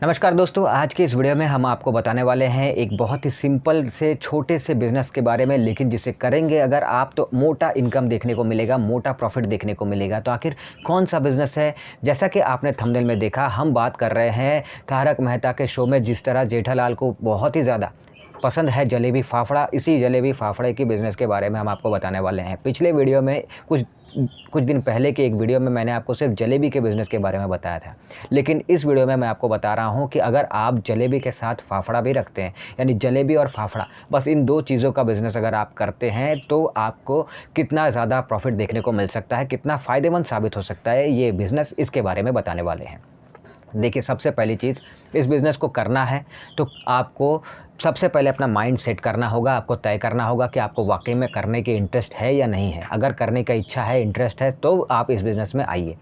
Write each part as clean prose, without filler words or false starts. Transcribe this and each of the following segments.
नमस्कार दोस्तों, आज के इस वीडियो में हम आपको बताने वाले हैं एक बहुत ही सिंपल से छोटे से बिज़नेस के बारे में, लेकिन जिसे करेंगे अगर आप तो मोटा इनकम देखने को मिलेगा, मोटा प्रॉफिट देखने को मिलेगा। तो आखिर कौन-सा बिज़नेस है? जैसा कि आपने थंबनेल में देखा, हम बात कर रहे हैं तारक मेहता के शो में जिस तरह जेठालाल को बहुत ही ज़्यादा पसंद है जलेबी फाफड़ा, इसी जलेबी फाफड़े की बिज़नेस के बारे में हम आपको बताने वाले हैं। पिछले वीडियो में कुछ दिन पहले के एक वीडियो में मैंने आपको सिर्फ जलेबी के बिज़नेस के बारे में बताया था। लेकिन इस वीडियो में मैं आपको बता रहा हूँ कि अगर आप जलेबी के साथ फाफड़ा भी रखते हैं, यानी जलेबी और फाफड़ा, बस इन 2 चीज़ों का बिज़नेस अगर आप करते हैं तो आपको कितना ज़्यादा प्रॉफ़िट देखने को मिल सकता है, कितना फ़ायदेमंद साबित हो सकता है ये बिज़नेस, इसके बारे में बताने वाले हैं। देखिए, सबसे पहली चीज़, इस बिज़नेस को करना है तो आपको सबसे पहले अपना माइंड सेट करना होगा, आपको तय करना होगा कि आपको वाक़ई में करने की इंटरेस्ट है या नहीं है। अगर करने का इच्छा है, इंटरेस्ट है, तो आप इस बिज़नेस में आइए।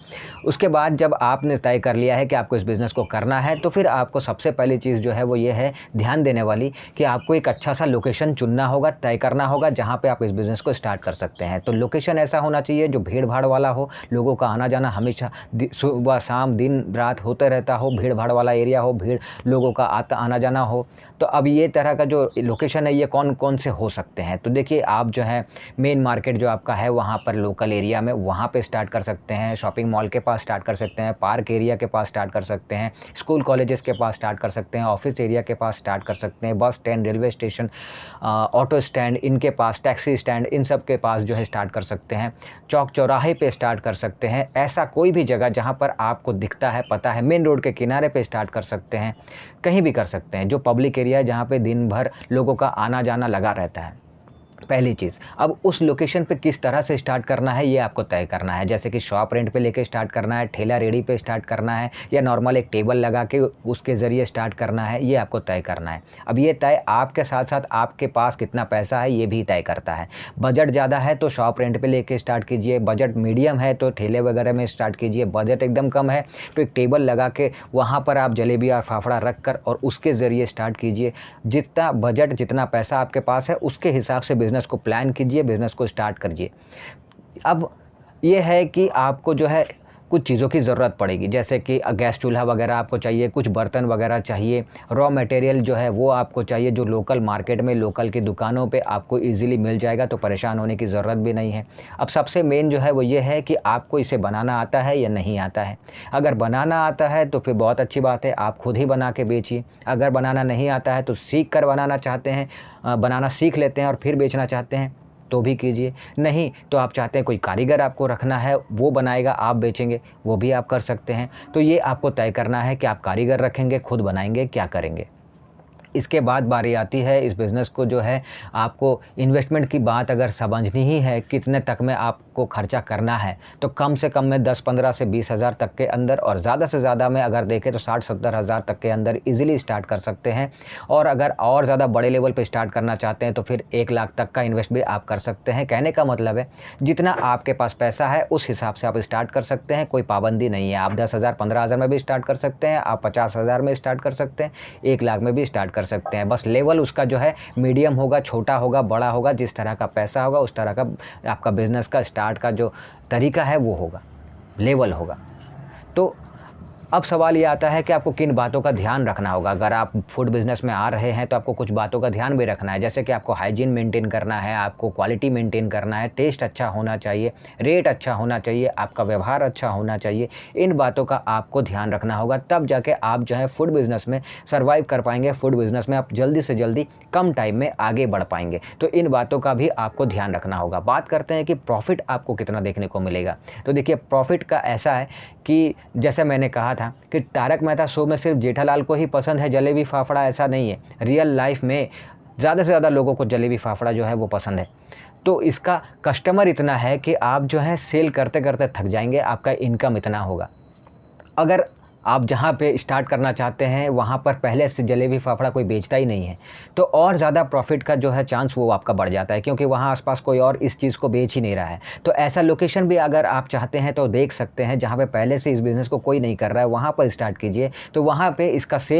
उसके बाद जब आपने तय कर लिया है कि आपको इस बिज़नेस को करना है, तो फिर आपको सबसे पहली चीज़ जो है वो ये है ध्यान देने वाली कि आपको एक अच्छा-सा लोकेशन चुनना होगा, तय करना होगा, जहाँ पे आप इस बिज़नेस को स्टार्ट कर सकते हैं। तो लोकेशन ऐसा होना चाहिए जो भीड़-भाड़ वाला हो, लोगों का आना-जाना हमेशा सुबह-शाम, दिन-रात होते रहता हो, भीड़-भाड़ वाला एरिया हो, लोगों का आना-जाना हो। तो अब ये तरह का जो लोकेशन है, ये कौन-कौन से हो सकते हैं? तो देखिए, आप जो है मेन मार्केट जो आपका है वहाँ पर लोकल एरिया में वहाँ पे स्टार्ट कर सकते हैं, शॉपिंग मॉल के पास स्टार्ट कर सकते हैं, पार्क एरिया के पास स्टार्ट कर सकते हैं, स्कूल कॉलेजेस के पास स्टार्ट कर सकते हैं, ऑफिस एरिया के पास स्टार्ट कर सकते हैं, bus stand, railway station, auto stand, इनके पास, टैक्सी स्टैंड, इन सब के पास जो है स्टार्ट कर सकते हैं। चौक चौराहे पे स्टार्ट कर सकते हैं। ऐसा कोई भी जगह जहाँ पर आपको दिखता है, पता है, मेन रोड के किनारे पे स्टार्ट कर सकते हैं, कहीं भी कर सकते हैं। जो पब्लिक एरिया है जहाँ पे दिन भर लोगों का आना-जाना लगा रहता है। पहली चीज़, अब उस लोकेशन पे किस तरह से स्टार्ट करना है ये आपको तय करना है। जैसे कि शॉप रेंट पे लेके स्टार्ट करना है, ठेला रेहड़ी पे स्टार्ट करना है, या नॉर्मल एक टेबल लगा के उसके ज़रिए स्टार्ट करना है, ये आपको तय करना है। अब ये तय आपके साथ-साथ आपके पास कितना पैसा है ये भी तय करता है। बजट ज़्यादा है तो शॉप रेंट पे लेके स्टार्ट कीजिए, बजट मीडियम है तो ठेले वगैरह में स्टार्ट कीजिए, बजट एकदम कम है तो एक टेबल लगा के वहाँ पर आप जलेबी और फाफड़ा रख कर और उसके ज़रिए स्टार्ट कीजिए। जितना बजट, जितना पैसा आपके पास है उसके हिसाब से बिज़नेस को प्लान कीजिए, बिज़नेस को स्टार्ट करिए। अब ये है कि आपको जो है कुछ चीज़ों की ज़रूरत पड़ेगी, जैसे कि गैस चूल्हा वगैरह आपको चाहिए, कुछ बर्तन वगैरह चाहिए, रॉ मटेरियल जो है वो आपको चाहिए, जो लोकल मार्केट में, लोकल की दुकानों पे आपको ईज़िली मिल जाएगा, तो परेशान होने की ज़रूरत भी नहीं है। अब सबसे मेन जो है वो ये है कि आपको इसे बनाना आता है या नहीं आता है। अगर बनाना आता है तो फिर बहुत अच्छी बात है, आप खुद ही बना के बेचिए। अगर बनाना नहीं आता है तो सीख कर बनाना चाहते हैं, बनाना सीख लेते हैं और फिर बेचना चाहते हैं तो भी कीजिए। नहीं तो आप चाहते हैं कोई कारीगर आपको रखना है, वो बनाएगा, आप बेचेंगे, वो भी आप कर सकते हैं। तो ये आपको तय करना है कि आप कारीगर रखेंगे, खुद बनाएँगे, क्या करेंगे। इसके बाद बारी आती है इस बिज़नेस को जो है आपको इन्वेस्टमेंट की बात अगर समझनी ही है, कितने तक में आपको खर्चा करना है, तो कम से कम में 10-15 से 20 हज़ार तक के अंदर, और ज़्यादा से ज़्यादा में अगर देखें तो 60-70 हज़ार तक के अंदर ईज़िली स्टार्ट कर सकते हैं। और अगर और ज़्यादा बड़े लेवल पे स्टार्ट करना चाहते हैं तो फिर 1 लाख तक का इन्वेस्ट भी आप कर सकते हैं। कहने का मतलब है, जितना आपके पास पैसा है उस हिसाब से आप स्टार्ट कर सकते हैं, कोई पाबंदी नहीं है। आप 10 हज़ार, 15 हज़ार में भी स्टार्ट कर सकते हैं, आप 50 हज़ार में स्टार्ट कर सकते हैं, 1 लाख में भी स्टार्ट कर सकते हैं। बस लेवल उसका जो है मीडियम होगा, छोटा होगा, बड़ा होगा, जिस तरह का पैसा होगा उस तरह का आपका बिज़नेस का स्टार्ट का जो तरीका है वो होगा, लेवल होगा। तो अब सवाल ये आता है कि आपको किन बातों का ध्यान रखना होगा। अगर आप फूड बिज़नेस में आ रहे हैं तो आपको कुछ बातों का ध्यान भी रखना है, जैसे कि आपको हाइजीन मेंटेन करना है, आपको क्वालिटी मेंटेन करना है, टेस्ट अच्छा होना चाहिए, रेट अच्छा होना चाहिए, आपका व्यवहार अच्छा होना चाहिए। इन बातों का आपको ध्यान रखना होगा, तब जाके आप जो है फूड बिज़नेस में सर्वाइव कर पाएँगे, फूड बिज़नेस में आप जल्दी से जल्दी कम टाइम में आगे बढ़ पाएँगे। तो इन बातों का भी आपको ध्यान रखना होगा। बात करते हैं कि प्रॉफ़िट आपको कितना देखने को मिलेगा। तो देखिए, प्रॉफ़िट का ऐसा है कि जैसे मैंने कहा था कि तारक मेहता शो में सिर्फ जेठालाल को ही पसंद है जलेबी फाफड़ा, ऐसा नहीं है। रियल लाइफ में ज़्यादा से ज़्यादा लोगों को जलेबी फाफड़ा जो है वो पसंद है। तो इसका कस्टमर इतना है कि आप जो है सेल करते-करते थक जाएँगे, आपका इनकम इतना होगा। अगर आप जहाँ पे स्टार्ट करना चाहते हैं वहाँ पर पहले से जलेबी फाफड़ा कोई बेचता ही नहीं है, तो और ज़्यादा प्रॉफ़िट का जो है चांस वो आपका बढ़ जाता है, क्योंकि वहाँ आस-पास कोई और इस चीज़ को बेच ही नहीं रहा है। तो ऐसा लोकेशन भी अगर आप चाहते हैं तो देख सकते हैं, जहाँ पे पहले से इस बिज़नेस को कोई नहीं कर रहा है, वहाँ पर स्टार्ट कीजिए। तो वहाँ पे इसका सेल